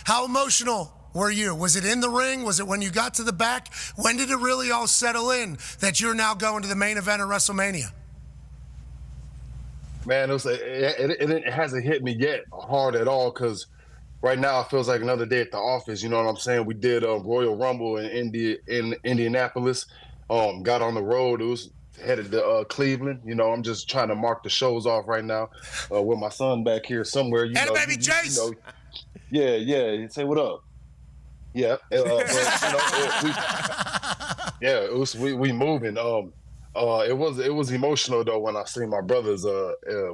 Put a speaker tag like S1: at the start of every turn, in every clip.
S1: How emotional were you? Was it in the ring? Was it when you got to the back? When did it really all settle in that you're now going to the main event of WrestleMania?
S2: Man, it hasn't hit me yet hard at all because right now it feels like another day at the office. You know what I'm saying? We did Royal Rumble in Indianapolis. Got on the road. It was headed to Cleveland. You know, I'm just trying to mark the shows off right now with my son back here somewhere. You
S1: And
S2: know,
S1: baby Jace.
S2: Yeah. Say what up. Yeah, but we moving. It was emotional though when I seen my brothers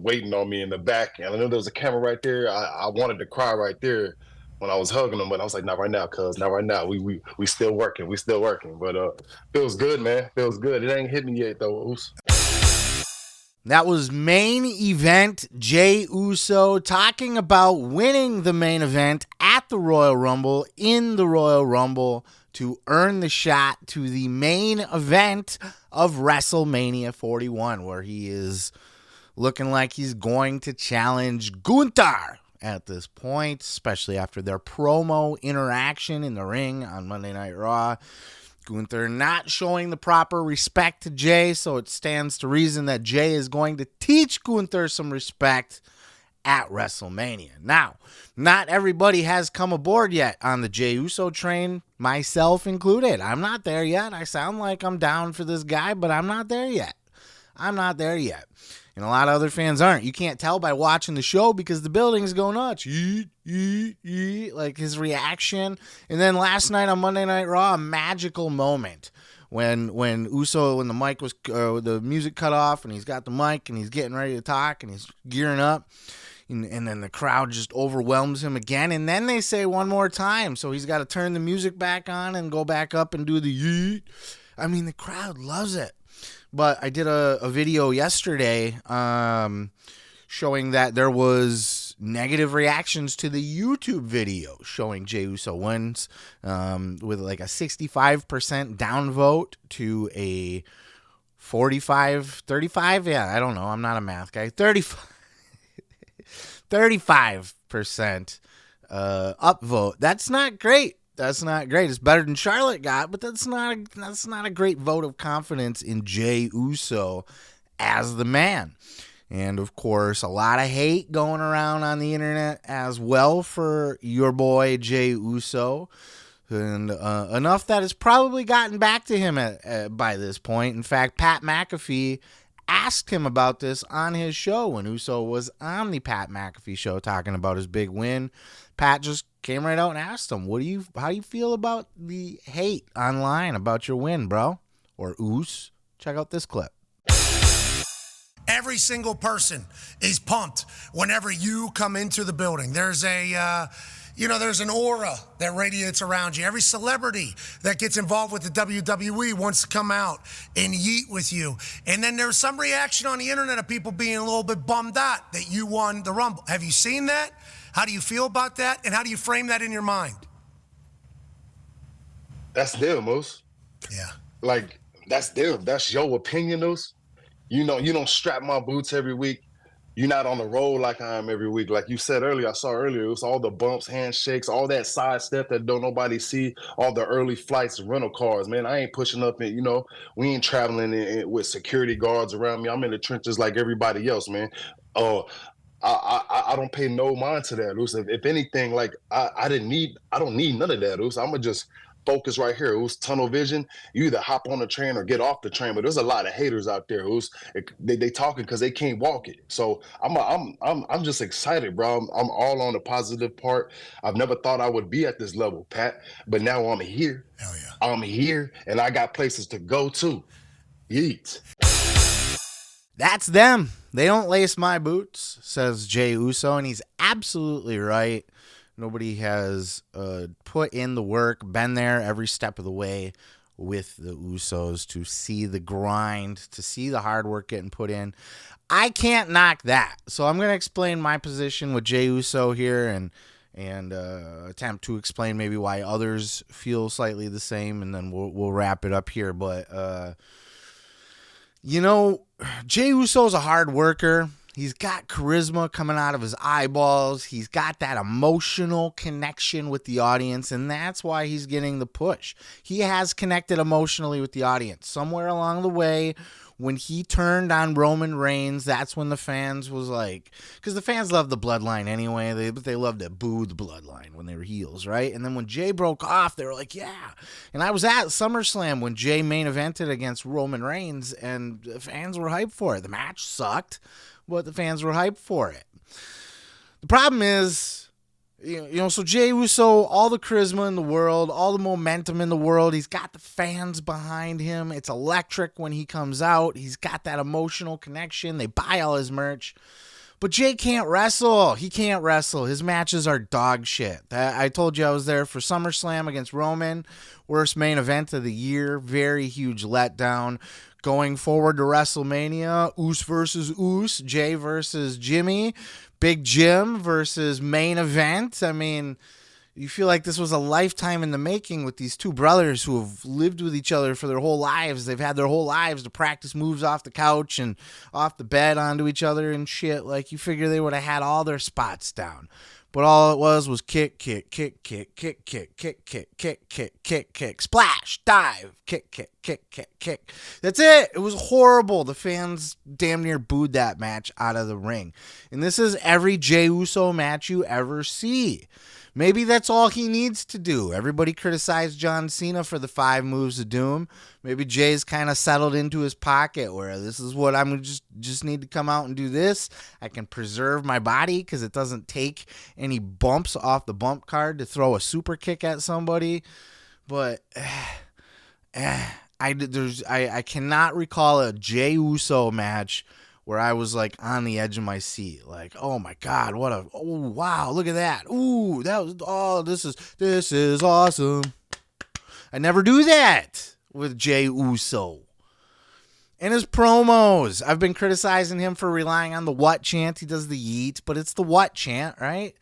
S2: waiting on me in the back, and I knew there was a camera right there. I wanted to cry right there when I was hugging them, but I was like, not right now, cuz not right now. We still working, but feels good, man. Feels good. It ain't hit me yet though. Oops.
S3: That was main event Jey Uso talking about winning the main event at the Royal Rumble in the Royal Rumble to earn the shot to the main event of WrestleMania 41, where he is looking like he's going to challenge Gunther at this point, especially after their promo interaction in the ring on Monday Night Raw. Gunther not showing the proper respect to Jey, so it stands to reason that Jey is going to teach Gunther some respect at WrestleMania. Now, not everybody has come aboard yet on the Jey Uso train, myself included. I'm not there yet. I sound like I'm down for this guy, but I'm not there yet. And a lot of other fans aren't. You can't tell by watching the show because the building's going nuts. Yeet, like his reaction. And then last night on Monday Night Raw, a magical moment when the mic was the music cut off and he's got the mic and he's getting ready to talk and he's gearing up. And then the crowd just overwhelms him again. And then they say one more time. So he's got to turn the music back on and go back up and do the yeet. I mean, the crowd loves it. But I did a video yesterday showing that there was negative reactions to the YouTube video showing Jey Uso wins with like a 65% downvote to a 35. Yeah, I don't know. I'm not a math guy. 35% upvote. That's not great. It's better than Charlotte got, but that's not a great vote of confidence in Jey Uso as the man. And of course, a lot of hate going around on the internet as well for your boy Jey Uso. And enough that has probably gotten back to him by this point. In fact, Pat McAfee asked him about this on his show when Uso was on the Pat McAfee Show talking about his big win. Pat just came right out and asked him, how do you feel about the hate online about your win, bro? Or Us? Check out this clip.
S1: Every single person is pumped whenever you come into the building. There's there's an aura that radiates around you. Every celebrity that gets involved with the WWE wants to come out and yeet with you. And then there's some reaction on the internet of people being a little bit bummed out that you won the Rumble. Have you seen that? How do you feel about that? And how do you frame that in your mind?
S2: That's them, Moose.
S1: Yeah.
S2: Like, that's them. That's your opinion, Moose. You know, you don't strap my boots every week. You're not on the road like I am every week. Like you said earlier, I saw earlier, it was all the bumps, handshakes, all that side step that don't nobody see, all the early flights, rental cars. Man, I ain't pushing up and, we ain't traveling with security guards around me. I'm in the trenches like everybody else, man. I don't pay no mind to that, Luce. If anything, like I don't need none of that, Luce. I'm gonna just focus right here. It was tunnel vision. You either hop on the train or get off the train. But there's a lot of haters out there who's they talking because they can't walk it. So I'm just excited, bro. I'm all on the positive part. I've never thought I would be at this level, Pat, but now I'm here.
S1: Hell yeah.
S2: I'm here, and I got places to go to. Yeet.
S3: That's them. They don't lace my boots, says Jey Uso, and he's absolutely right. Nobody has put in the work, been there every step of the way with the Usos to see the grind, to see the hard work getting put in. I can't knock that. So I'm going to explain my position with Jey Uso here and attempt to explain maybe why others feel slightly the same, and then we'll wrap it up here. But, Jey Uso's a hard worker. He's got charisma coming out of his eyeballs. He's got that emotional connection with the audience, and that's why he's getting the push. He has connected emotionally with the audience. Somewhere along the way, when he turned on Roman Reigns, that's when the fans was like, because the fans love the bloodline anyway. They love to boo the bloodline when they were heels, right? And then when Jey broke off, they were like, yeah. And I was at SummerSlam when Jey main evented against Roman Reigns, and the fans were hyped for it. The match sucked, but the fans were hyped for it. The problem is, so Jey Uso, all the charisma in the world, all the momentum in the world. He's got the fans behind him. It's electric when he comes out. He's got that emotional connection. They buy all his merch. But Jey can't wrestle. He can't wrestle. His matches are dog shit. I told you I was there for SummerSlam against Roman. Worst main event of the year. Very huge letdown. Going forward to WrestleMania, Uso versus Uso, Jey versus Jimmy, Big Jim versus main event. I mean, you feel like this was a lifetime in the making with these two brothers who have lived with each other for their whole lives. They've had their whole lives to practice moves off the couch and off the bed onto each other and shit. Like, you figure they would have had all their spots down. But all it was kick, kick, kick, kick, kick, kick, kick, kick, kick, kick, kick, kick, splash, dive, kick, kick, kick, kick, kick. That's it. It was horrible. The fans damn near booed that match out of the ring. And this is every Jey Uso match you ever see. Maybe that's all he needs to do. Everybody criticized John Cena for the 5 moves of doom. Maybe Jay's kind of settled into his pocket where this is what I'm just need to come out and do this. I can preserve my body because it doesn't take any bumps off the bump card to throw a super kick at somebody. But I cannot recall a Jey Uso match where I was like on the edge of my seat, like, oh my God, wow, look at that. Ooh, this is awesome. I never do that with Jey Uso. And his promos, I've been criticizing him for relying on the what chant. He does the yeet, but it's the what chant, right?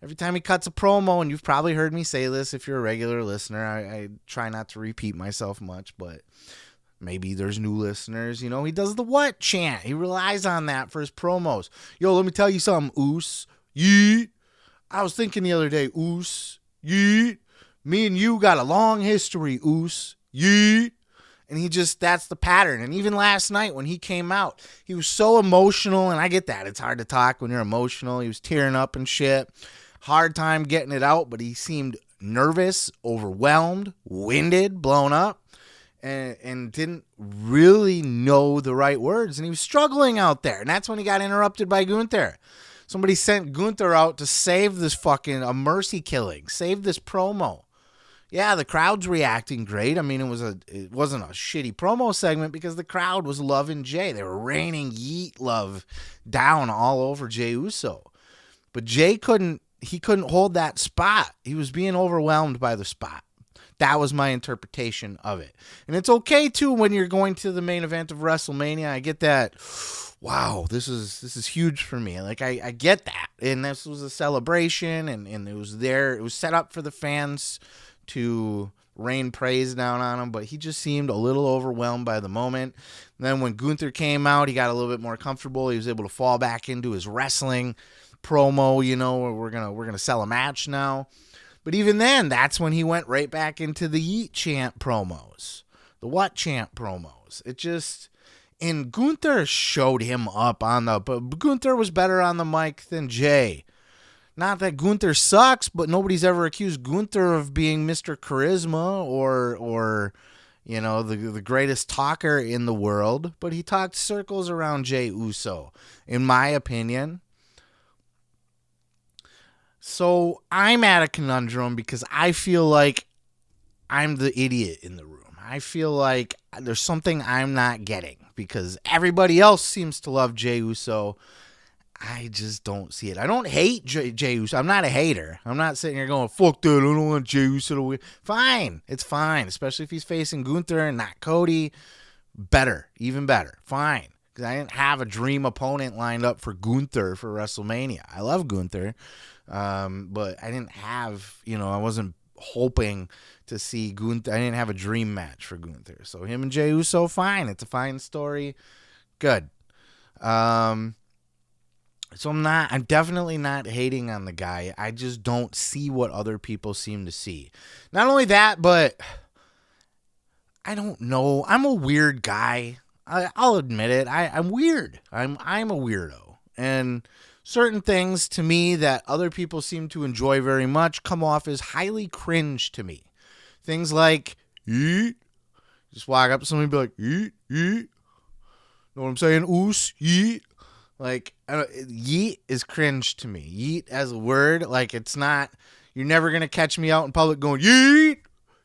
S3: Every time he cuts a promo, and you've probably heard me say this if you're a regular listener, I try not to repeat myself much, but maybe there's new listeners. He does the what chant. He relies on that for his promos. Yo, let me tell you something, Oos. Yeet. I was thinking the other day, Oos. Yeet. Me and you got a long history, Oos. Yeet. And that's the pattern. And even last night when he came out, he was so emotional. And I get that. It's hard to talk when you're emotional. He was tearing up and shit. Hard time getting it out, but he seemed nervous, overwhelmed, winded, blown up. And didn't really know the right words. And he was struggling out there. And that's when he got interrupted by Gunther. Somebody sent Gunther out to save this a mercy killing. Save this promo. Yeah, the crowd's reacting great. I mean, it wasn't a shitty promo segment because the crowd was loving Jey. They were raining yeet love down all over Jey Uso. But Jey couldn't hold that spot. He was being overwhelmed by the spot. That was my interpretation of it. And it's okay, too, when you're going to the main event of WrestleMania. I get that. Wow, this is huge for me. Like, I get that. And this was a celebration, and it was there. It was set up for the fans to rain praise down on him, but he just seemed a little overwhelmed by the moment. And then when Gunther came out, he got a little bit more comfortable. He was able to fall back into his wrestling promo, where we're gonna sell a match now. But even then, that's when he went right back into the yeet chant promos, the what chant promos. And Gunther showed him up but Gunther was better on the mic than Jey. Not that Gunther sucks, but nobody's ever accused Gunther of being Mr. Charisma or the greatest talker in the world. But he talked circles around Jey Uso, in my opinion. So I'm at a conundrum because I feel like I'm the idiot in the room. I feel like there's something I'm not getting because everybody else seems to love Jey Uso. I just don't see it. I don't hate Jey Uso. I'm not a hater. I'm not sitting here going, fuck that, I don't want Jey Uso to win. Fine. It's fine. Especially if he's facing Gunther and not Cody. Better. Even better. Fine. Because I didn't have a dream opponent lined up for Gunther for WrestleMania. I love Gunther. But I didn't have, I wasn't hoping to see Gunther. I didn't have a dream match for Gunther. So him and Jey Uso, fine. It's a fine story. Good. So I'm definitely not hating on the guy. I just don't see what other people seem to see. Not only that, but I don't know. I'm a weird guy. I'll admit it. I'm weird. I'm a weirdo. And certain things to me that other people seem to enjoy very much come off as highly cringe to me. Things like, yeet. Just walk up to somebody and be like, yeet, yeet. Know what I'm saying? Oos, yeet. Like, yeet is cringe to me. Yeet as a word, like it's not, you're never going to catch me out in public going, yeet,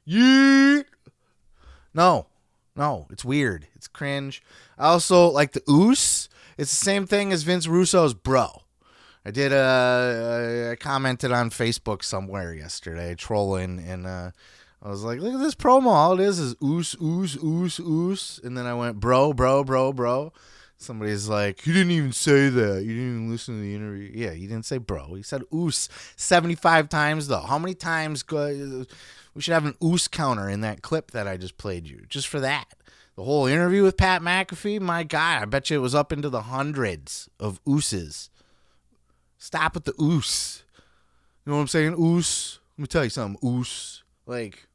S3: yeet. No, it's weird. It's cringe. I also like the oos. It's the same thing as Vince Russo's bro. I commented on Facebook somewhere yesterday, trolling, and I was like, look at this promo. All it is oos, oos, oos, oos. And then I went, bro. Somebody's like, you didn't even say that. You didn't even listen to the interview. Yeah, you didn't say bro. He said oos 75 times, though. How many times? We should have an oos counter in that clip that I just played you, just for that. The whole interview with Pat McAfee, my God, I bet you it was up into the hundreds of ooses. Stop with the oos. You know what I'm saying? Oos. Let me tell you something. Oos. Like,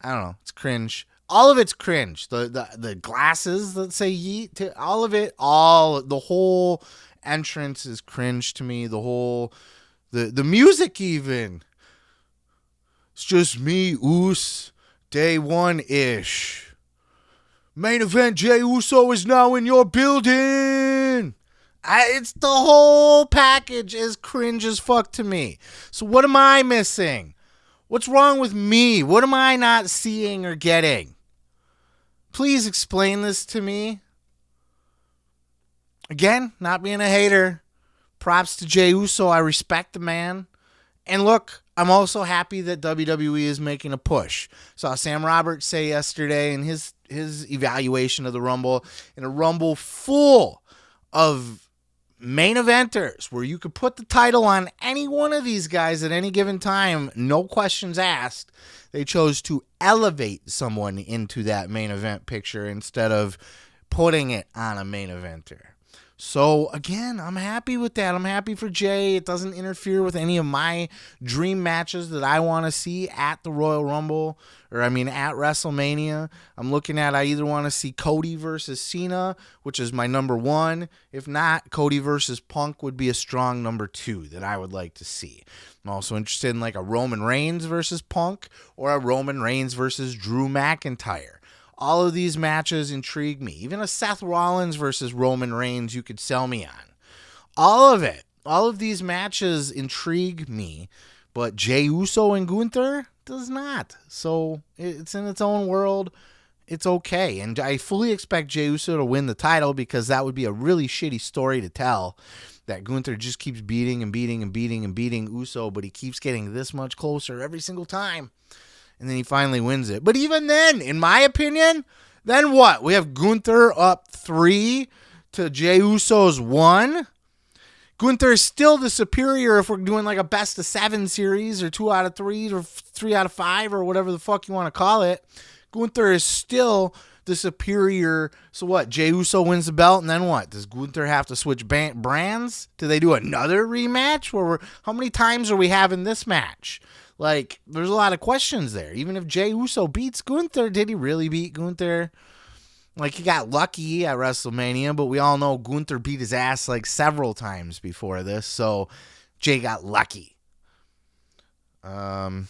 S3: I don't know. It's cringe. All of it's cringe. The glasses that say yeet, all of it, the whole entrance is cringe to me. The music even. It's just me, Oos, day one-ish. Main event, Jey Uso is now in your building. It's the whole package is cringe as fuck to me. So what am I missing? What's wrong with me? What am I not seeing or getting? Please explain this to me. Again, not being a hater. Props to Jey Uso. I respect the man. And look, I'm also happy that WWE is making a push. Saw Sam Roberts say yesterday in his evaluation of the Rumble, in a Rumble full of main eventers where you could put the title on any one of these guys at any given time, no questions asked, they chose to elevate someone into that main event picture instead of putting it on a main eventer. So, again, I'm happy with that. I'm happy for Jey. It doesn't interfere with any of my dream matches that I want to see at the Royal Rumble, at WrestleMania. I either want to see Cody versus Cena, which is my number one. If not, Cody versus Punk would be a strong number two that I would like to see. I'm also interested in like a Roman Reigns versus Punk or a Roman Reigns versus Drew McIntyre. All of these matches intrigue me. Even a Seth Rollins versus Roman Reigns you could sell me on. All of it. All of these matches intrigue me. But Jey Uso and Gunther does not. So it's in its own world. It's okay. And I fully expect Jey Uso to win the title because that would be a really shitty story to tell. That Gunther just keeps beating Uso, but he keeps getting this much closer every single time. And then he finally wins it. But even then, in my opinion, then what? We have Gunther up 3 to Jey Uso's 1. Gunther is still the superior if we're doing like a best of 7 series or 2 out of 3 or 3 out of 5 or whatever the fuck you want to call it. Gunther is still the superior. So what? Jey Uso wins the belt and then what? Does Gunther have to switch brands? Do they do another rematch? How many times are we having this match? Like, there's a lot of questions there. Even if Jey Uso beats Gunther, did he really beat Gunther? Like, he got lucky at WrestleMania, but we all know Gunther beat his ass like several times before this, so Jey got lucky. I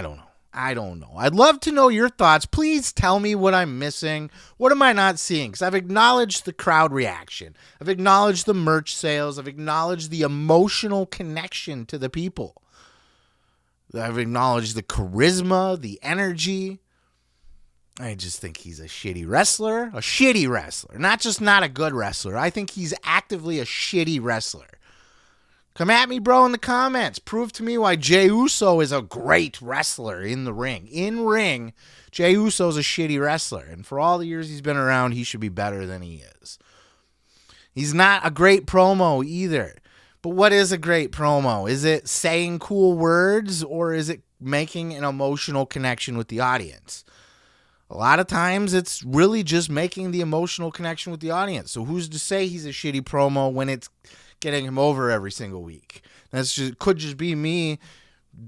S3: don't know. I'd love to know your thoughts. Please tell me what I'm missing. What am I not seeing? Because I've acknowledged the crowd reaction. I've acknowledged the merch sales. I've acknowledged the emotional connection to the people. I've acknowledged the charisma, the energy. I just think he's a shitty wrestler. A shitty wrestler. Not just not a good wrestler. I think he's actively a shitty wrestler. Come at me, bro, in the comments. Prove to me why Jey Uso is a great wrestler in the ring. In ring, Jey Uso's a shitty wrestler. And for all the years he's been around, he should be better than he is. He's not a great promo either. But what is a great promo? Is it saying cool words or is it making an emotional connection with the audience? A lot of times it's really just making the emotional connection with the audience. So who's to say he's a shitty promo when it's getting him over every single week. Could just be me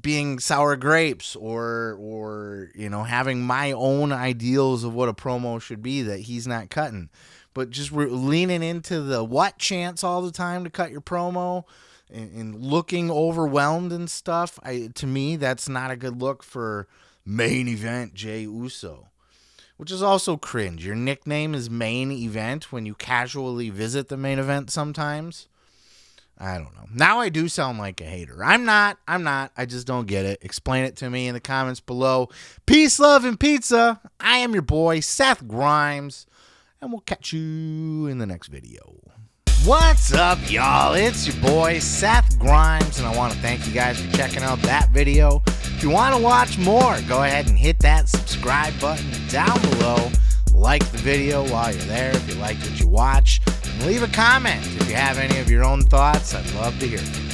S3: being sour grapes or having my own ideals of what a promo should be that he's not cutting. But just leaning into the what chance all the time to cut your promo and looking overwhelmed and stuff, to me, that's not a good look for main event Jey Uso, which is also cringe. Your nickname is main event when you casually visit the main event sometimes. I don't know. Now I do sound like a hater. I'm not. I just don't get it. Explain it to me in the comments below. Peace, love, and pizza. I am your boy, Seth Grimes, and we'll catch you in the next video. What's up, y'all? It's your boy, Seth Grimes, and I want to thank you guys for checking out that video. If you want to watch more, go ahead and hit that subscribe button down below. Like the video while you're there if you like what you watch. And leave a comment if you have any of your own thoughts. I'd love to hear from you.